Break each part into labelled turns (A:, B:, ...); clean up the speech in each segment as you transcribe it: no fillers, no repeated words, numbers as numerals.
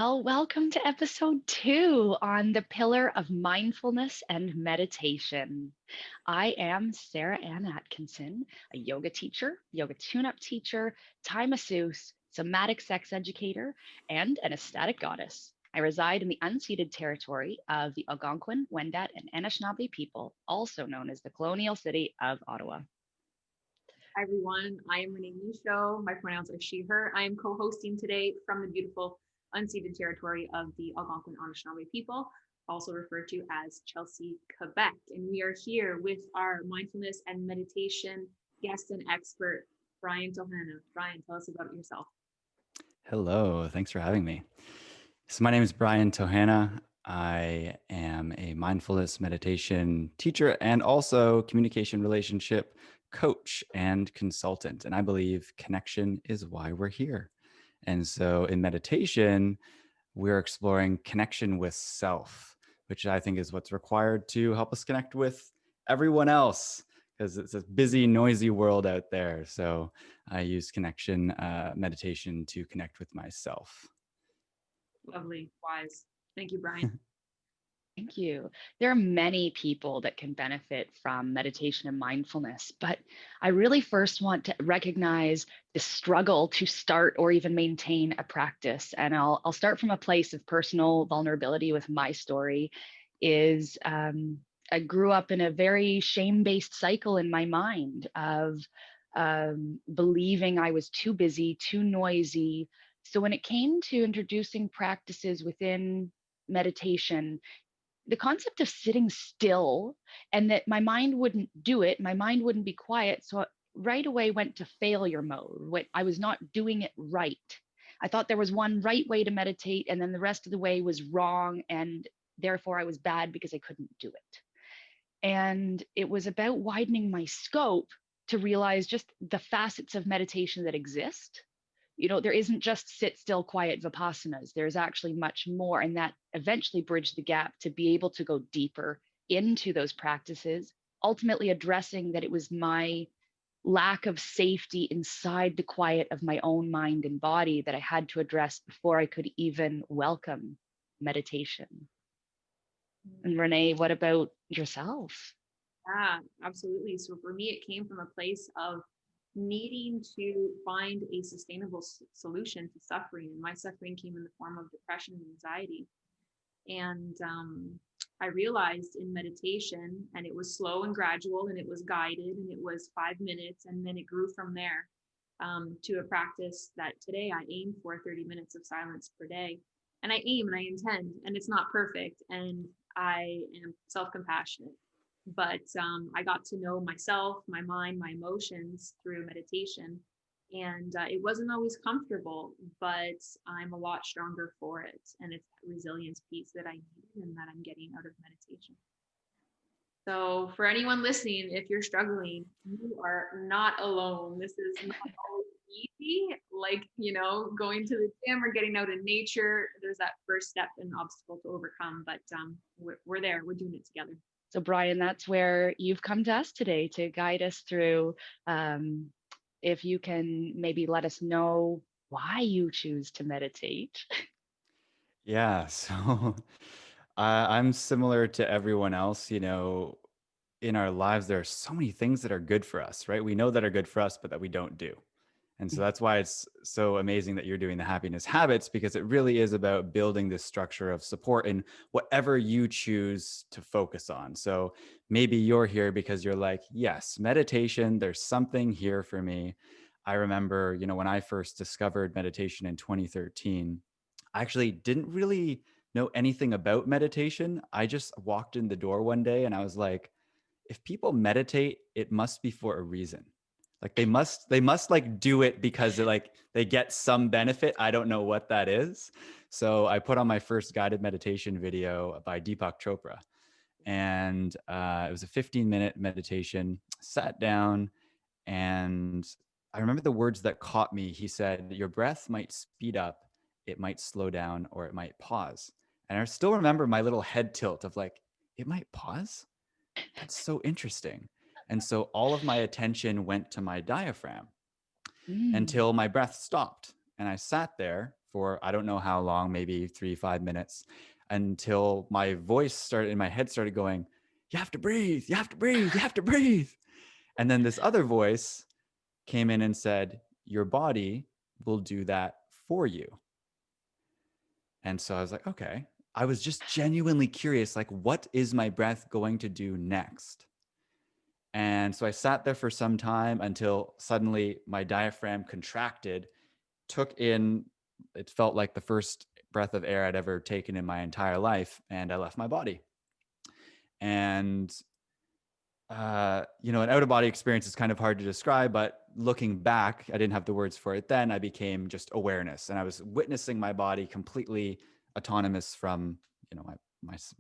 A: Well, welcome to episode 2 on the Pillar of Mindfulness and Meditation. I am Sarah Ann Atkinson, a yoga teacher, yoga tune-up teacher, Thai masseuse, somatic sex educator, and an ecstatic goddess. I reside in the unceded territory of the Algonquin, Wendat, and Anishinaabe people, also known as the colonial city of Ottawa.
B: Hi everyone, I am Renée Michaud. My pronouns are she, her. I am co-hosting today from the beautiful unceded territory of the Algonquin Anishinaabe people, also referred to as Chelsea, Quebec. And we are here with our mindfulness and meditation guest and expert, Brian Tohana. Brian, tell us about yourself.
C: Hello, thanks for having me. So my name is Brian Tohana. I am a mindfulness meditation teacher and also communication relationship coach and consultant. And I believe connection is why we're here. And so in meditation, we're exploring connection with self, which I think is what's required to help us connect with everyone else, because it's a busy, noisy world out there. So I use connection meditation to connect with myself.
B: Lovely, wise. Thank you, Brian.
A: Thank you. There are many people that can benefit from meditation and mindfulness, but I really first want to recognize the struggle to start or even maintain a practice. And I'll start from a place of personal vulnerability with my story. I grew up in a very shame-based cycle in my mind of believing I was too busy, too noisy. So when it came to introducing practices within meditation, the concept of sitting still and that my mind wouldn't do it, my mind wouldn't be quiet. So right away went to failure mode. I was not doing it right. I thought there was one right way to meditate, and then the rest of the way was wrong. And therefore, I was bad because I couldn't do it. And it was about widening my scope to realize just the facets of meditation that exist. There isn't just sit still, quiet vipassanas. There's actually much more. And that eventually bridged the gap to be able to go deeper into those practices, ultimately addressing that it was my lack of safety inside the quiet of my own mind and body that I had to address before I could even welcome meditation. And Renee, what about yourself?
B: Yeah, absolutely. So for me, it came from a place of needing to find a sustainable solution to suffering. And my suffering came in the form of depression and anxiety. And I realized in meditation, and it was slow and gradual, and it was guided, and it was 5 minutes, and then it grew from there to a practice that today I aim for 30 minutes of silence per day. And I aim and I intend, and it's not perfect, and I am self-compassionate. But I got to know myself, my mind, my emotions through meditation. And it wasn't always comfortable, but I'm a lot stronger for it. And it's that resilience piece that I need and that I'm getting out of meditation. So for anyone listening, if you're struggling, you are not alone. This is not always easy, like, going to the gym or getting out in nature. There's that first step and obstacle to overcome, but we're there. We're doing it together.
A: So, Brian, that's where you've come to us today to guide us through. If you can maybe let us know why you choose to meditate.
C: Yeah, so I'm similar to everyone else. In our lives, there are so many things that are good for us, right? We know that are good for us, but that we don't do. And so that's why it's so amazing that you're doing the happiness habits, because it really is about building this structure of support in whatever you choose to focus on. So maybe you're here because you're like, yes, meditation, there's something here for me. I remember, when I first discovered meditation in 2013, I actually didn't really know anything about meditation. I just walked in the door one day and I was like, if people meditate, it must be for a reason. Like they must like do it because they get some benefit. I don't know what that is. So I put on my first guided meditation video by Deepak Chopra. And it was a 15-minute meditation, sat down, and I remember the words that caught me. He said, your breath might speed up, it might slow down, or it might pause. And I still remember my little head tilt of like, it might pause? That's so interesting. And so all of my attention went to my diaphragm until my breath stopped. And I sat there for I don't know how long, maybe 3, 5 minutes, until my voice started in my head started going, you have to breathe, you have to breathe, you have to breathe. And then this other voice came in and said, your body will do that for you. And so I was like, okay. I was just genuinely curious, like, what is my breath going to do next? And so I sat there for some time until suddenly my diaphragm contracted, took in, it felt like the first breath of air I'd ever taken in my entire life, and I left my body. And an out of body experience is kind of hard to describe, but looking back, I didn't have the words for it then. I became just awareness, and I was witnessing my body completely autonomous from,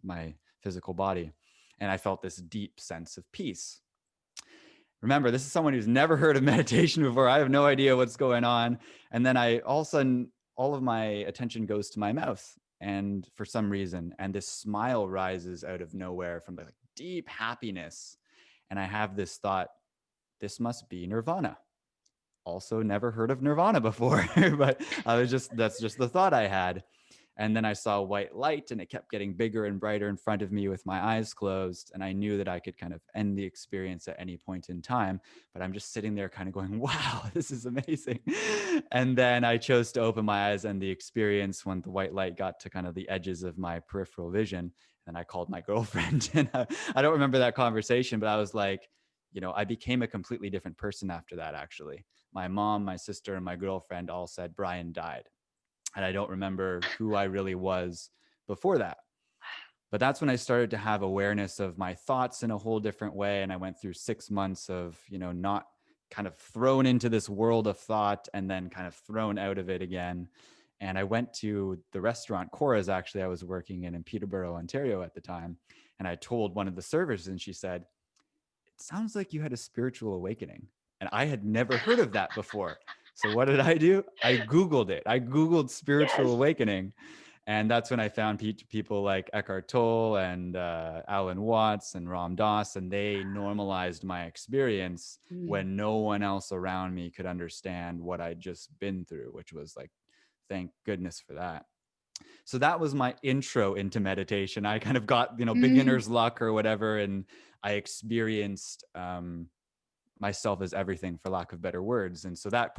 C: my physical body, and I felt this deep sense of peace. Remember, this is someone who's never heard of meditation before. I have no idea what's going on, and then all of a sudden, all of my attention goes to my mouth, and for some reason, and this smile rises out of nowhere from the deep happiness. And I have this thought, this must be nirvana. Also never heard of nirvana before, but that's just the thought I had. And then I saw white light, and it kept getting bigger and brighter in front of me with my eyes closed. And I knew that I could kind of end the experience at any point in time. But I'm just sitting there kind of going, wow, this is amazing. And then I chose to open my eyes, and the experience, when the white light got to kind of the edges of my peripheral vision, and I called my girlfriend. And I don't remember that conversation, but I was like, I became a completely different person after that, actually. My mom, my sister, and my girlfriend all said Brian died. And I don't remember who I really was before that. But that's when I started to have awareness of my thoughts in a whole different way. And I went through 6 months of, not kind of thrown into this world of thought and then kind of thrown out of it again. And I went to the restaurant Cora's, actually, I was working in Peterborough, Ontario at the time. And I told one of the servers, and she said, it sounds like you had a spiritual awakening. And I had never heard of that before. So what did I do? I Googled it. I Googled spiritual
A: Yes.
C: awakening. And that's when I found people like Eckhart Tolle and Alan Watts and Ram Dass, and they normalized my experience
A: Mm.
C: when no one else around me could understand what I'd just been through, which was like, thank goodness for that. So that was my intro into meditation. I kind of got,
A: Mm.
C: beginner's luck or whatever, and I experienced myself as everything, for lack of better words. And so that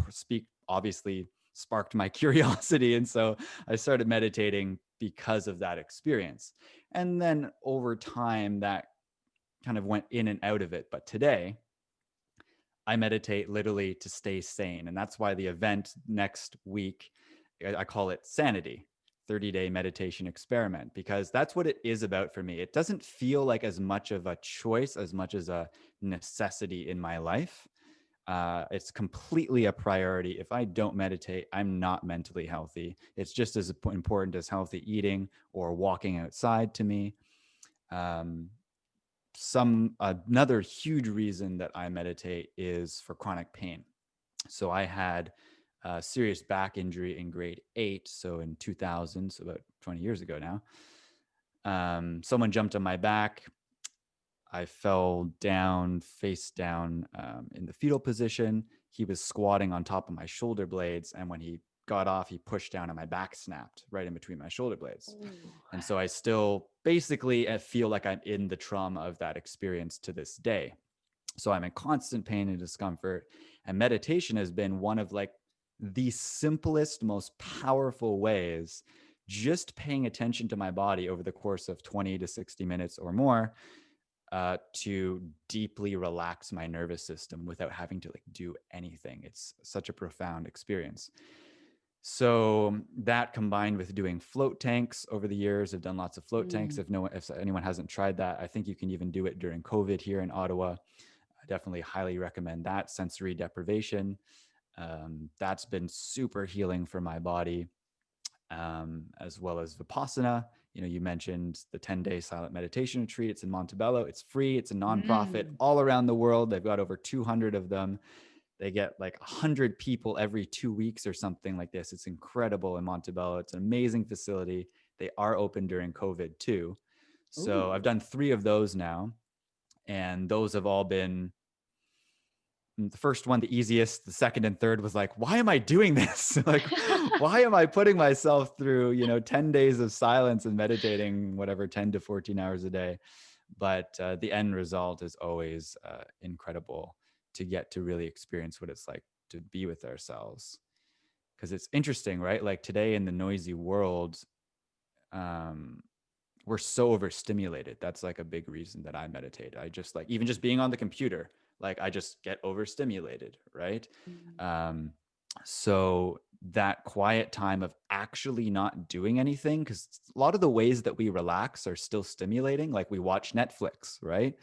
C: obviously sparked my curiosity. And so I started meditating because of that experience. And then over time, that kind of went in and out of it. But today, I meditate literally to stay sane. And that's why the event next week, I call it SANITY, 30-day meditation experiment, because that's what it is about for me. It doesn't feel like as much of a choice as much as a necessity in my life. It's completely a priority. If I don't meditate, I'm not mentally healthy. It's just as important as healthy eating or walking outside to me. Another huge reason that I meditate is for chronic pain. So I had a serious back injury in grade 8, so in 2000, so about 20 years ago now. Someone jumped on my back. I fell down, face down, in the fetal position. He was squatting on top of my shoulder blades, and when he got off, he pushed down and my back snapped right in between my shoulder blades. And so I still basically feel like I'm in the trauma of that experience to this day. So I'm in constant pain and discomfort. And meditation has been one of like the simplest, most powerful ways, just paying attention to my body over the course of 20 to 60 minutes or more, to deeply relax my nervous system without having to like do anything. It's such a profound experience. So that combined with doing float tanks over the years, I've done lots of float tanks.
A: Mm.
C: If anyone hasn't tried that, I think you can even do it during COVID here in Ottawa. I definitely highly recommend that. Sensory deprivation. That's been super healing for my body, as well as Vipassana. You mentioned the 10-day silent meditation retreat. It's in Montebello. It's free. It's a nonprofit
A: Mm.
C: all around the world. They've got over 200 of them. They get like 100 people every 2 weeks or something like this. It's incredible in Montebello. It's an amazing facility. They are open during COVID too. So
A: Ooh.
C: I've done 3 of those now, and those have all been the first one, the easiest, the second and third was like, why am I doing this? Like, why am I putting myself through, 10 days of silence and meditating, whatever, 10 to 14 hours a day? But the end result is always incredible, to get to really experience what it's like to be with ourselves. Because it's interesting, right? Like today in the noisy world, um, we're so overstimulated. That's like a big reason that I meditate. I just like, even just being on the computer, like I just get overstimulated, right?
A: Mm.
C: Um, so that quiet time of actually not doing anything, because a lot of the ways that we relax are still stimulating. Like we watch Netflix, right?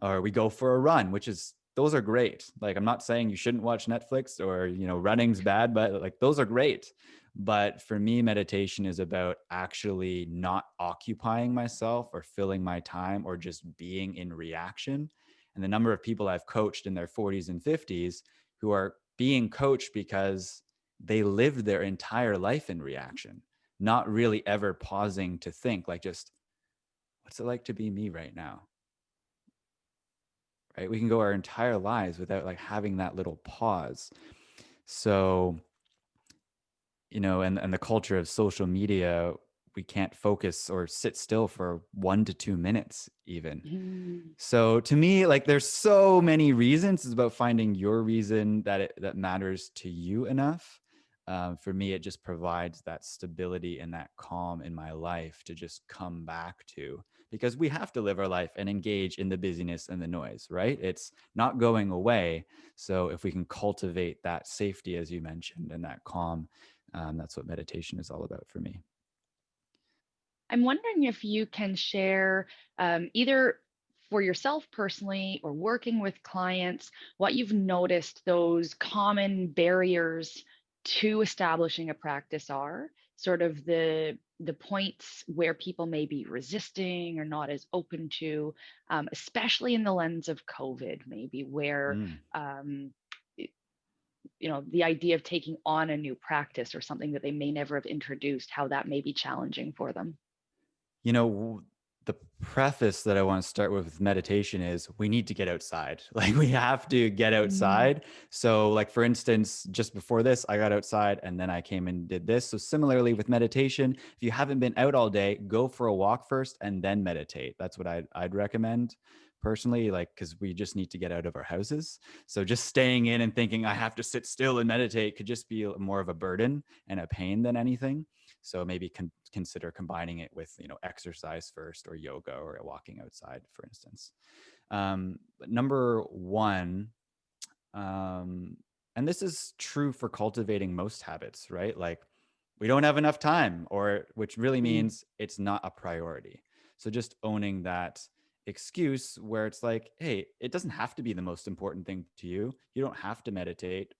C: Or we go for a run, which is, those are great. Like I'm not saying you shouldn't watch Netflix, or running's bad, but like those are great. But for me, meditation is about actually not occupying myself or filling my time or just being in reaction. And the number of people I've coached in their 40s and 50s who are being coached because they lived their entire life in reaction, not really ever pausing to think, like, just what's it like to be me right now? Right? We can go our entire lives without like having that little pause. So, and the culture of social media, we can't focus or sit still for 1 to 2 minutes even.
A: Mm.
C: So to me, like there's so many reasons. It's about finding your reason that matters to you enough. For me, it just provides that stability and that calm in my life to just come back to, because we have to live our life and engage in the busyness and the noise, right? It's not going away. So if we can cultivate that safety, as you mentioned, and that calm, that's what meditation is all about for me.
A: I'm wondering if you can share, either for yourself personally or working with clients, what you've noticed those common barriers to establishing a practice are, sort of the points where people may be resisting or not as open to, especially in the lens of COVID, maybe where
C: Mm.
A: um, the idea of taking on a new practice or something that they may never have introduced, how that may be challenging for them.
C: You know, the preface that I want to start with meditation is we need to get outside. Like we have to get
A: Mm.
C: outside. So like for instance, just before this, I got outside and then I came and did this. So similarly with meditation, if you haven't been out all day, go for a walk first and then meditate. That's what I'd recommend personally, like, because we just need to get out of our houses. So just staying in and thinking I have to sit still and meditate could just be more of a burden and a pain than anything. So maybe consider combining it with, exercise first, or yoga, or walking outside, for instance. But number one, and this is true for cultivating most habits, right? Like we don't have enough time, or which really
A: Mm.
C: means it's not a priority. So just owning that excuse where it's like, hey, it doesn't have to be the most important thing to you. You don't have to meditate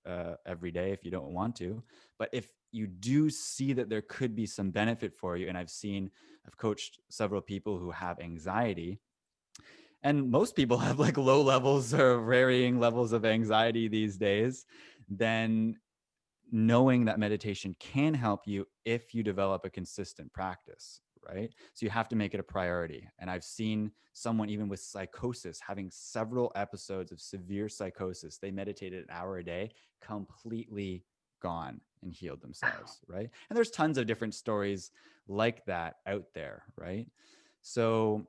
C: every day if you don't want to. But if you do see that there could be some benefit for you, and I've coached several people who have anxiety, and most people have like low levels or varying levels of anxiety these days, then knowing that meditation can help you if you develop a consistent practice, right? So you have to make it a priority. And I've seen someone even with psychosis having several episodes of severe psychosis. They meditated an hour a day, completely gone and healed
A: Wow.
C: themselves, right? And there's tons of different stories like that out there, right? So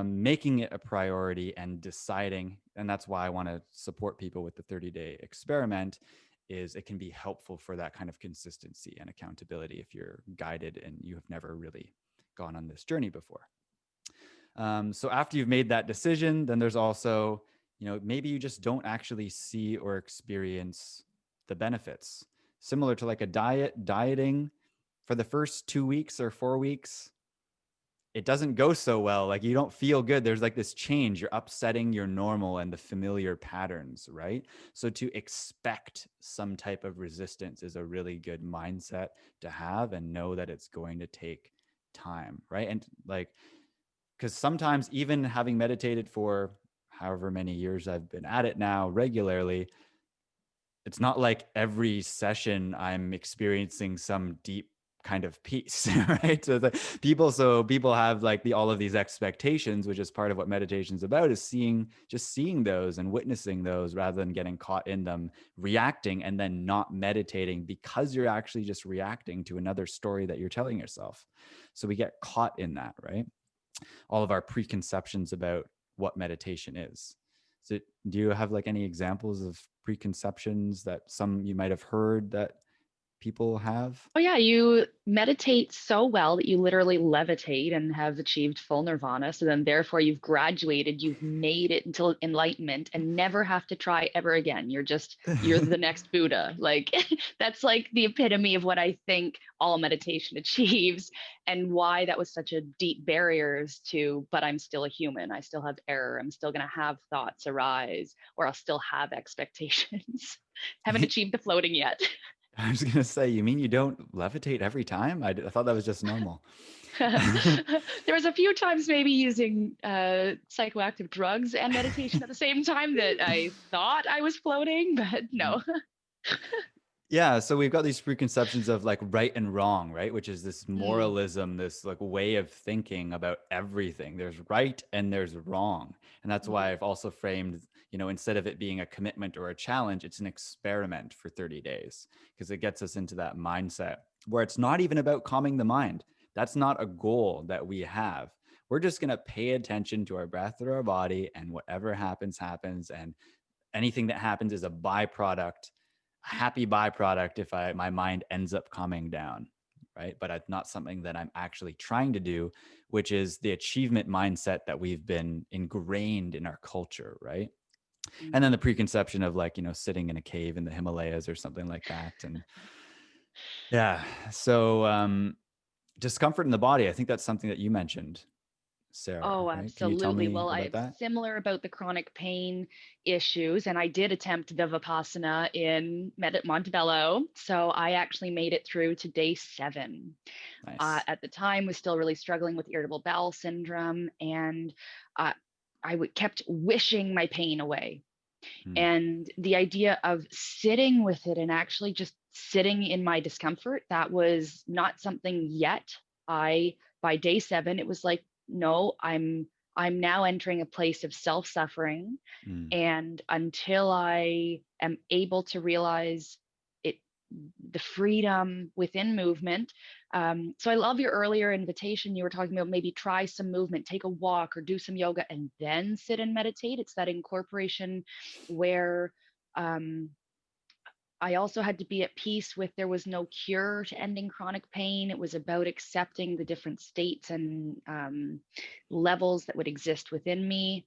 C: making it a priority and deciding, and that's why I want to support people with the 30-day experiment, is it can be helpful for that kind of consistency and accountability if you're guided and you have never really gone on this journey before. So after you've made that decision, then there's also, maybe you just don't actually see or experience the benefits. Similar to like a dieting for the first 2 weeks or 4 weeks, it doesn't go so well. Like you don't feel good. There's like this change. You're upsetting your normal and the familiar patterns, right? So to expect some type of resistance is a really good mindset to have, and know that it's going to take time, right? And like, because sometimes even having meditated for however many years I've been at it now regularly, it's not like every session I'm experiencing some deep kind of peace, right? So people have like all of these expectations, which is part of what meditation's about, is seeing those and witnessing those rather than getting caught in them, reacting and then not meditating because you're actually just reacting to another story that you're telling yourself. So we get caught in that, right? All of our preconceptions about what meditation is. So do you have like any examples of preconceptions that some you might have heard that people have?
A: Oh, yeah, you meditate so well that you literally levitate and have achieved full nirvana. So then, therefore, you've graduated, you've made it until enlightenment and never have to try ever again. You're the next Buddha. Like, that's like the epitome of what I think all meditation achieves, and why that was such a deep barriers to, but I'm still a human. I still have error. I'm still going to have thoughts arise, or I'll still have expectations. Haven't achieved the floating yet.
C: I was going to say, you mean you don't levitate every time? I thought that was just normal.
A: There was a few times maybe using psychoactive drugs and meditation at the same time that I thought I was floating, but no.
C: Yeah, so we've got these preconceptions of like right and wrong, right? Which is this
A: Mm,
C: moralism, this like way of thinking about everything. There's right and there's wrong. And that's
A: mhm,
C: why I've also framed, instead of it being a commitment or a challenge, it's an experiment for 30 days because it gets us into that mindset where it's not even about calming the mind. That's not a goal that we have. We're just going to pay attention to our breath or our body, and whatever happens, happens. And anything that happens is a byproduct, a happy byproduct if my mind ends up calming down, right? But it's not something that I'm actually trying to do, which is the achievement mindset that we've been ingrained in our culture, right? And then the
A: mm.
C: preconception of like, sitting in a cave in the Himalayas or something like that. And yeah, so discomfort in the body, I think that's something that you mentioned, Sarah,
A: Oh,
C: right? Can you tell
A: absolutely.
C: me
A: Well,
C: about
A: I'm
C: that?
A: similar about the chronic pain issues, and I did attempt the Vipassana in Montebello. So I actually made it through to day 7.
C: Nice.
A: At the time, was still really struggling with irritable bowel syndrome, and uh, kept wishing my pain away.
C: Hmm.
A: And the idea of sitting with it and actually just sitting in my discomfort, that was not something yet. I By day 7, it was like, no, I'm now entering a place of self-suffering,
C: Hmm.
A: and until I am able to realize it, the freedom within movement. So I love your earlier invitation. You were talking about maybe try some movement, take a walk or do some yoga and then sit and meditate. It's that incorporation where um, I also had to be at peace with there was no cure to ending chronic pain. It was about accepting the different states and levels that would exist within me.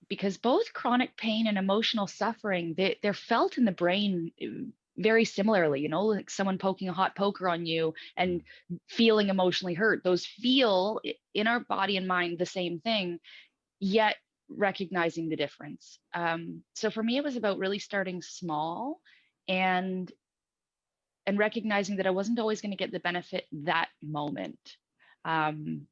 A: Because both chronic pain and emotional suffering, they're felt in the brain very similarly, like someone poking a hot poker on you and feeling emotionally hurt. Those feel in our body and mind the same thing, yet recognizing the difference. So for me, it was about really starting small and recognizing that I wasn't always going to get the benefit that moment. Um,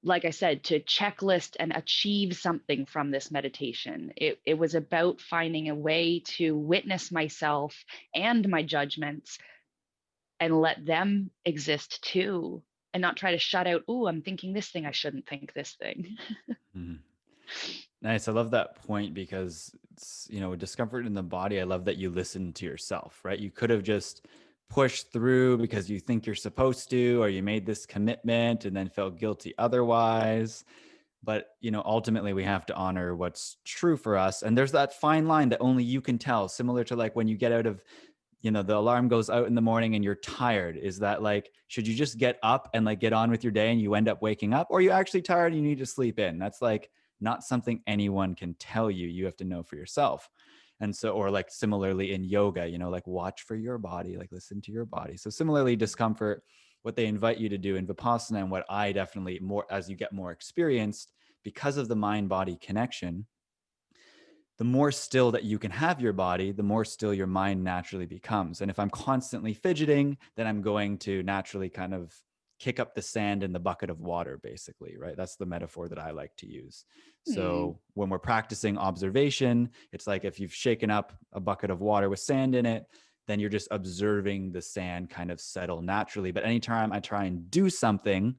A: like I said, to checklist and achieve something from this meditation. It was about finding a way to witness myself and my judgments and let them exist too, and not try to shut out, oh, I'm thinking this thing, I shouldn't think this thing.
C: Hmm. Nice. I love that point because it's, discomfort in the body. I love that you listen to yourself, right? You could have just pushed through because you think you're supposed to, or you made this commitment and then felt guilty otherwise. But, ultimately we have to honor what's true for us. And there's that fine line that only you can tell, similar to like when you get out of, the alarm goes out in the morning and you're tired. Is that like, should you just get up and like get on with your day and you end up waking up, or are you actually tired and you need to sleep in? That's like not something anyone can tell you. You have to know for yourself. And so, or like similarly in yoga, like watch for your body, like listen to your body. So similarly, discomfort, what they invite you to do in Vipassana, and what I definitely more as you get more experienced, because of the mind body connection, the more still that you can have your body, the more still your mind naturally becomes. And if I'm constantly fidgeting, then I'm going to naturally kind of kick up the sand in the bucket of water, basically, right? That's the metaphor that I like to use.
A: Hmm.
C: So when we're practicing observation, it's like if you've shaken up a bucket of water with sand in it, then you're just observing the sand kind of settle naturally. But anytime I try and do something,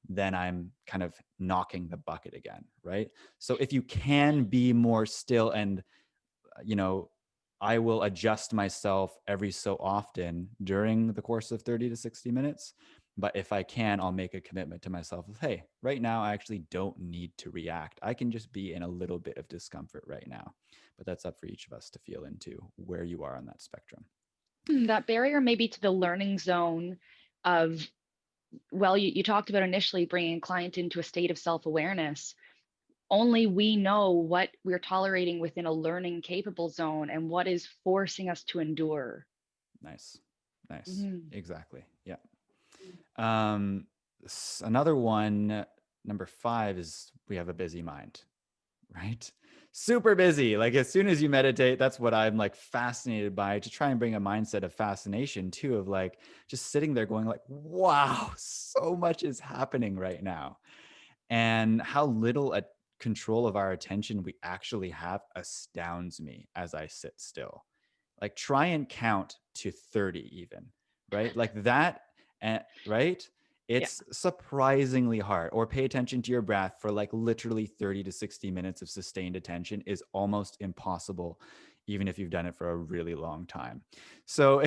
C: then I'm kind of knocking the bucket again, right? So if you can be more still and, you know, I will adjust myself every so often during the course of 30 to 60 minutes. But if I can, I'll make a commitment to myself of, hey, right now, I actually don't need to react. I can just be in a little bit of discomfort right now. But that's up for each of us to feel into where you are on that spectrum.
A: That barrier maybe to the learning zone of, well, you talked about initially bringing a client into a state of self-awareness. Only we know what we're tolerating within a learning capable zone and what is forcing us to endure.
C: Nice. Nice.
A: Mhm.
C: Exactly. Yeah. Um, Another one, number 5, is we have a busy mind, right? Super busy. Like as soon as you meditate, that's what I'm like fascinated by, to try and bring a mindset of fascination too, of like just sitting there going like, wow, so much is happening right now. And how little a control of our attention we actually have astounds me as I sit still. Like try and count to 30 even, right? Like that, right?
A: Yeah.
C: It's surprisingly hard. Or pay attention to your breath for like literally 30 to 60 minutes of sustained attention is almost impossible, even if you've done it for a really long time. So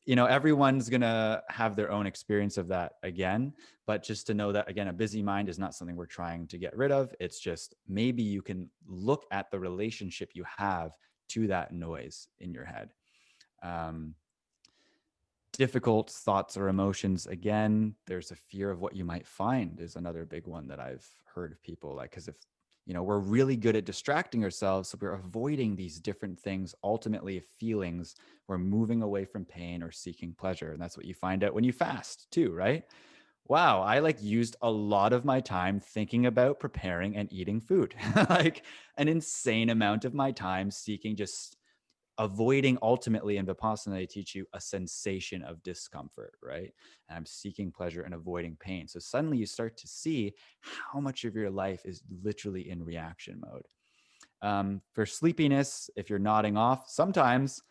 C: everyone's going to have their own experience of that again. But just to know that, again, a busy mind is not something we're trying to get rid of. It's just maybe you can look at the relationship you have to that noise in your head. Um, Difficult thoughts or emotions, again, there's a fear of what you might find is another big one that I've heard of people like, because if we're really good at distracting ourselves, so we're avoiding these different things, ultimately feelings, we're moving away from pain or seeking pleasure. And that's what you find out when you fast too, right? Wow, I like used a lot of my time thinking about preparing and eating food. Like an insane amount of my time seeking, just avoiding, ultimately in Vipassana they teach you a sensation of discomfort, right? And I'm seeking pleasure and avoiding pain. So suddenly you start to see how much of your life is literally in reaction mode. For sleepiness, if you're nodding off, sometimes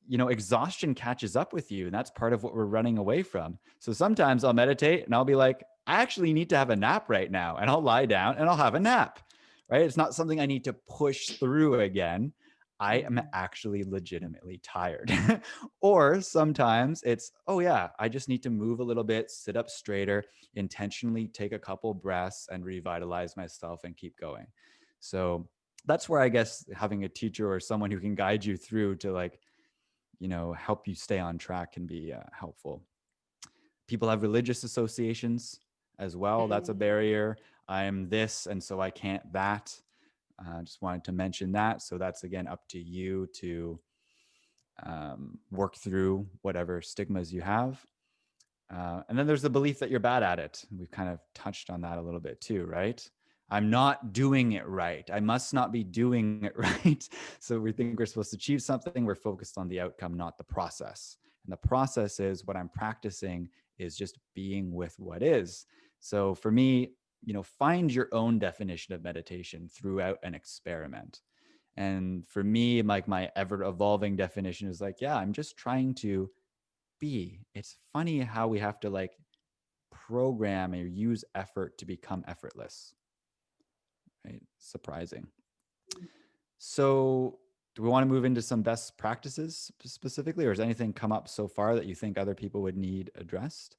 C: exhaustion catches up with you. And that's part of what we're running away from. So sometimes I'll meditate and I'll be like, I actually need to have a nap right now. And I'll lie down and I'll have a nap, right? It's not something I need to push through again. I am actually legitimately tired. Or sometimes it's, oh yeah, I just need to move a little bit, sit up straighter, intentionally take a couple breaths and revitalize myself and keep going. So that's where I guess having a teacher or someone who can guide you through to like, help you stay on track can be helpful. People have religious associations as well. That's a
A: Mm.
C: barrier. I'm this, and so I can't that. Just wanted to mention that. So that's, again, up to you to work through whatever stigmas you have. And then there's the belief that you're bad at it. We've kind of touched on that a little bit too, right? I'm not doing it right. I must not be doing it right. So we think we're supposed to achieve something. We're focused on the outcome, not the process. And the process is what I'm practicing is just being with what is. So for me, find your own definition of meditation throughout an experiment. And for me, like my ever evolving definition is like, yeah, I'm just trying to be. It's funny how we have to like program or use effort to become effortless, right? Surprising. So do we want to move into some best practices specifically, or has anything come up so far that you think other people would need addressed?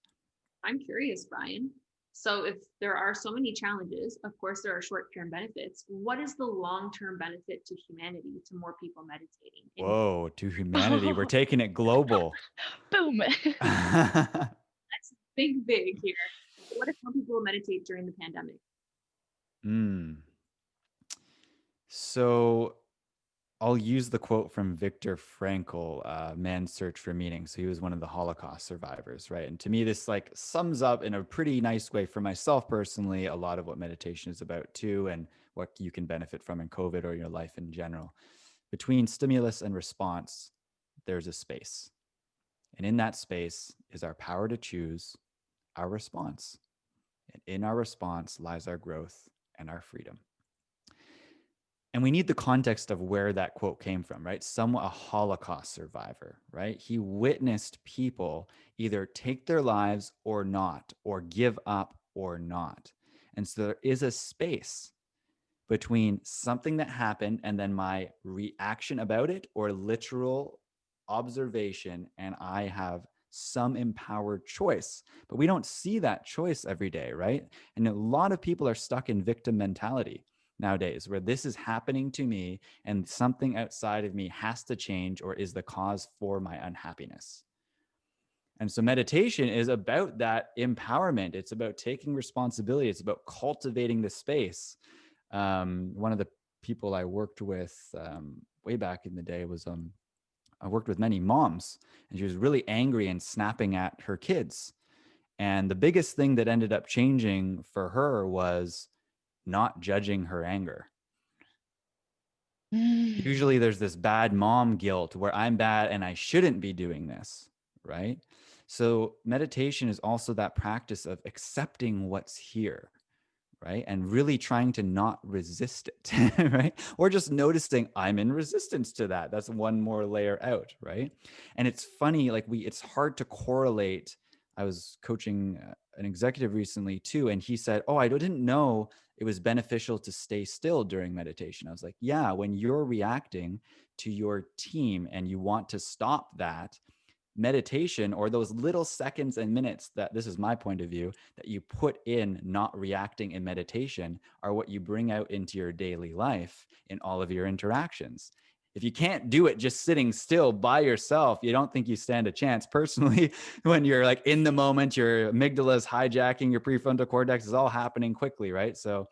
B: I'm curious, Brian. So, if there are so many challenges, of course, there are short term benefits. What is the long term benefit to humanity, to more people meditating? And
C: Whoa, to humanity. We're taking it global.
A: Boom.
B: that's big, big here. What if more people meditate during the pandemic?
C: Mm. So I'll use the quote from Viktor Frankl, Man's Search for Meaning. So he was one of the Holocaust survivors, right? And to me, this like sums up in a pretty nice way for myself personally, a lot of what meditation is about too, and what you can benefit from in COVID or your life in general. Between stimulus and response, there's a space. And in that space is our power to choose our response. And in our response lies our growth and our freedom. And we need the context of where that quote came from, right? Someone, a Holocaust survivor, right? He witnessed people either take their lives or not, or give up or not. And so there is a space between something that happened and then my reaction about it, or literal observation, and I have some empowered choice. But we don't see that choice every day, right? And a lot of people are stuck in victim mentality nowadays, where this is happening to me and something outside of me has to change or is the cause for my unhappiness. And so meditation is about that empowerment. It's about taking responsibility. It's about cultivating the space. One of the people I worked with way back in the day was I worked with many moms, and she was really angry and snapping at her kids. And the biggest thing that ended up changing for her was not judging her anger.
A: Mm.
C: Usually there's this bad mom guilt where I'm bad and I shouldn't be doing this, right? So meditation is also that practice of accepting what's here, right? And really trying to not resist it, right? Or just noticing I'm in resistance to that. That's one more layer out, right? And it's funny, like it's hard to correlate. I was coaching an executive recently too, and he said, "Oh, I didn't know it was beneficial to stay still during meditation." I was like, "Yeah, when you're reacting to your team and you want to stop that, meditation, or those little seconds and minutes that, this is my point of view, that you put in not reacting in meditation, are what you bring out into your daily life in all of your interactions. If you can't do it just sitting still by yourself, you don't think you stand a chance. Personally, when you're like in the moment, your amygdala is hijacking your prefrontal cortex, is all happening quickly, right? So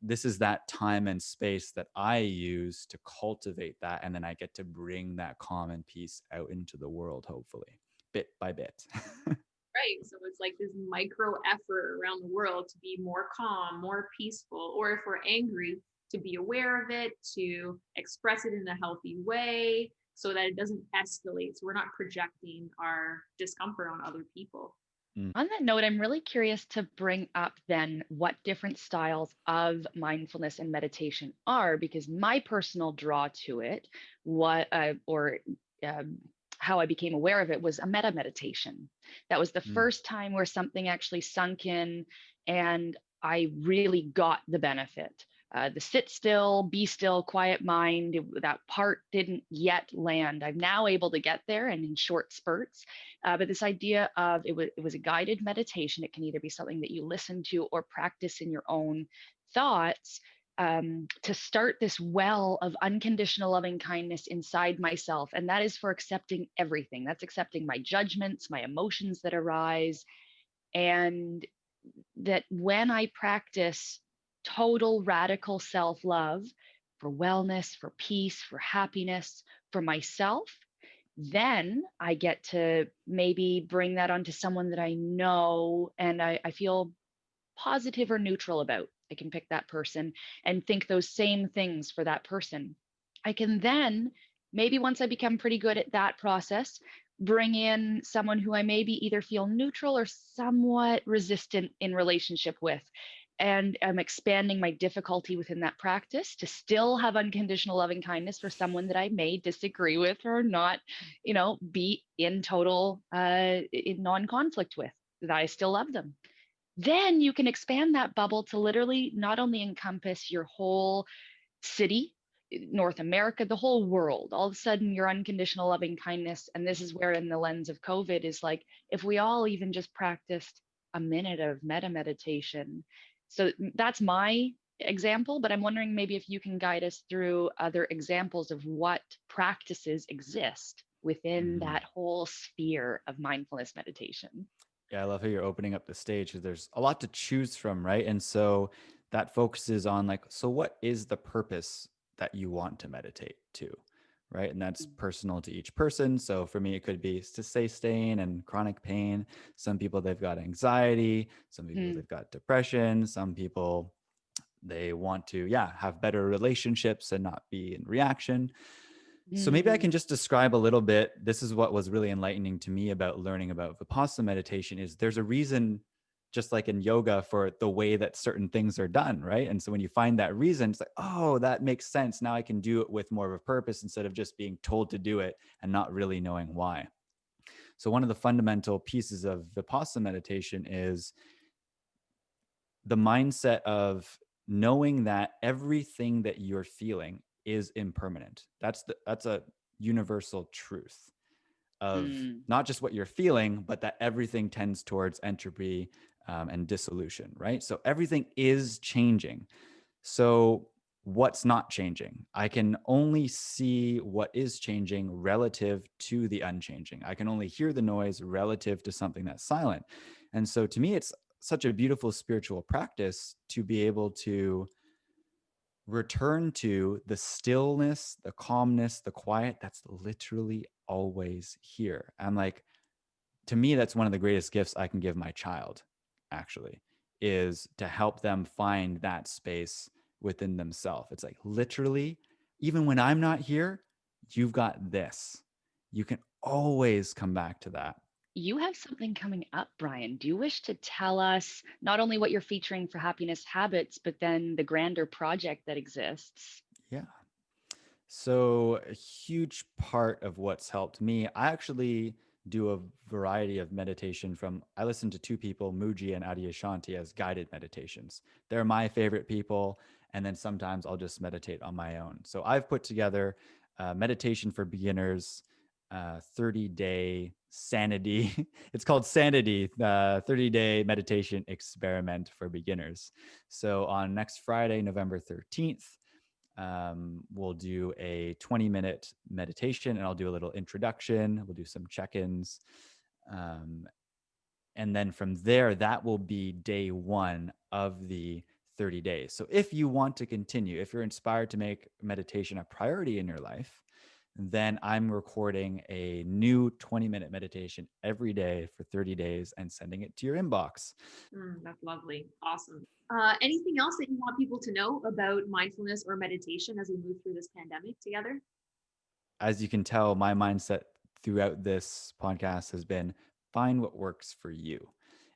C: this is that time and space that I use to cultivate that. And then I get to bring that calm and peace out into the world, hopefully, bit by bit.
B: Right. So it's like this micro effort around the world to be more calm, more peaceful, or if we're angry, to be aware of it, to express it in a healthy way so that it doesn't escalate. So we're not projecting our discomfort on other people.
C: Mm.
A: On that note, I'm really curious to bring up then what different styles of mindfulness and meditation are, because my personal draw to it, what or um, how I became aware of it, was a meta meditation. That was the
C: Mm.
A: first time where something actually sunk in, and I really got the benefit. The sit still, be still, quiet mind, that part didn't yet land. I'm now able to get there, and in short spurts. But this idea of it was a guided meditation. It can either be something that you listen to or practice in your own thoughts, to start this well of unconditional loving kindness inside myself. And that is for accepting everything. That's accepting my judgments, my emotions that arise. And that when I practice total radical self love for wellness, for peace, for happiness, for myself, then I get to maybe bring that onto someone that I know and I feel positive or neutral about. I can pick that person and think those same things for that person. I can then, maybe once I become pretty good at that process, bring in someone who I maybe either feel neutral or somewhat resistant in relationship with. And I'm expanding my difficulty within that practice to still have unconditional loving kindness for someone that I may disagree with or not, be in total in non-conflict with, that I still love them. Then you can expand that bubble to literally not only encompass your whole city, North America, the whole world. All of a sudden, your unconditional loving kindness, and this is where, in the lens of COVID, is like if we all even just practiced a minute of meta meditation. So that's my example, but I'm wondering maybe if you can guide us through other examples of what practices exist within
C: Hmm.
A: that whole sphere of mindfulness meditation.
C: Yeah, I love how you're opening up the stage because there's a lot to choose from, right? And so that focuses on like, so what is the purpose that you want to meditate to, right? And that's personal to each person. So for me, it could be to sustain and chronic pain. Some people, they've got anxiety. Some people,
A: Mm,
C: they've got depression. Some people, they want to, yeah, have better relationships and not be in reaction. So maybe I
A: mm,
C: can just describe a little bit. This is what was really enlightening to me about learning about Vipassana meditation is there's a reason just like in yoga for the way that certain things are done, right? And so when you find that reason, it's like, oh, that makes sense. Now I can do it with more of a purpose instead of just being told to do it and not really knowing why. So one of the fundamental pieces of Vipassana meditation is the mindset of knowing that everything that you're feeling is impermanent. That's a universal truth of
A: Mm.
C: not just what you're feeling, but that everything tends towards entropy and dissolution, right? So everything is changing. So what's not changing? I can only see what is changing relative to the unchanging. I can only hear the noise relative to something that's silent. And so to me, it's such a beautiful spiritual practice to be able to return to the stillness, the calmness, the quiet that's literally always here. I'm like, to me, that's one of the greatest gifts I can give my child, actually, is to help them find that space within themselves. It's like literally, even when I'm not here, you've got this. You can always come back to that.
A: You have something coming up, Brian. Do you wish to tell us not only what you're featuring for Happiness Habits, but then the grander project that exists?
C: Yeah. So, a huge part of what's helped me, I actually do a variety of meditation from, I listen to two people, Muji and Adyashanti, as guided meditations. They're my favorite people. And then sometimes I'll just meditate on my own. So, I've put together meditation for beginners, 30-day sanity. It's called Sanity, 30-day meditation experiment for beginners. So, on next Friday, November 13th, we'll do a 20-minute meditation and I'll do a little introduction. We'll do some check-ins. Um, and then from there, that will be day one of the 30 days. So if you want to continue, if you're inspired to make meditation a priority in your life, then I'm recording a new 20-minute meditation every day for 30 days and sending it to your inbox.
B: That's lovely. Awesome. Anything else that you want people to know about mindfulness or meditation as we move through this pandemic together?
C: As you can tell, my mindset throughout this podcast has been find what works for you.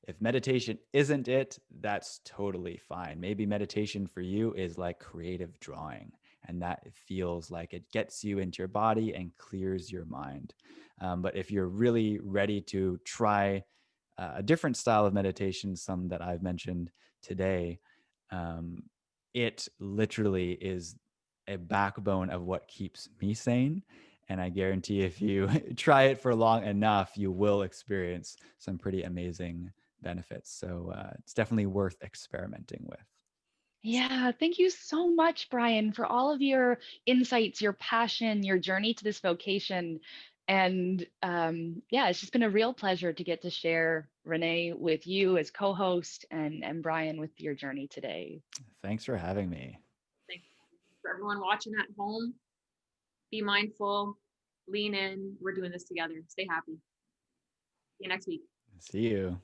C: If meditation isn't it, that's totally fine. Maybe meditation for you is like creative drawing, and that feels like it gets you into your body and clears your mind. But if you're really ready to try a different style of meditation, some that I've mentioned today, um, it literally is a backbone of what keeps me sane. And I guarantee if you try it for long enough, you will experience some pretty amazing benefits. So it's definitely worth experimenting with.
A: Yeah, thank you so much, Brian, for all of your insights, your passion, your journey to this vocation. And yeah, it's just been a real pleasure to get to share Renee with you as co-host and Brian with your journey today.
C: Thanks for having me.
B: Thanks for everyone watching at home. Be mindful, lean in. We're doing this together. Stay happy. See you next week.
C: See you.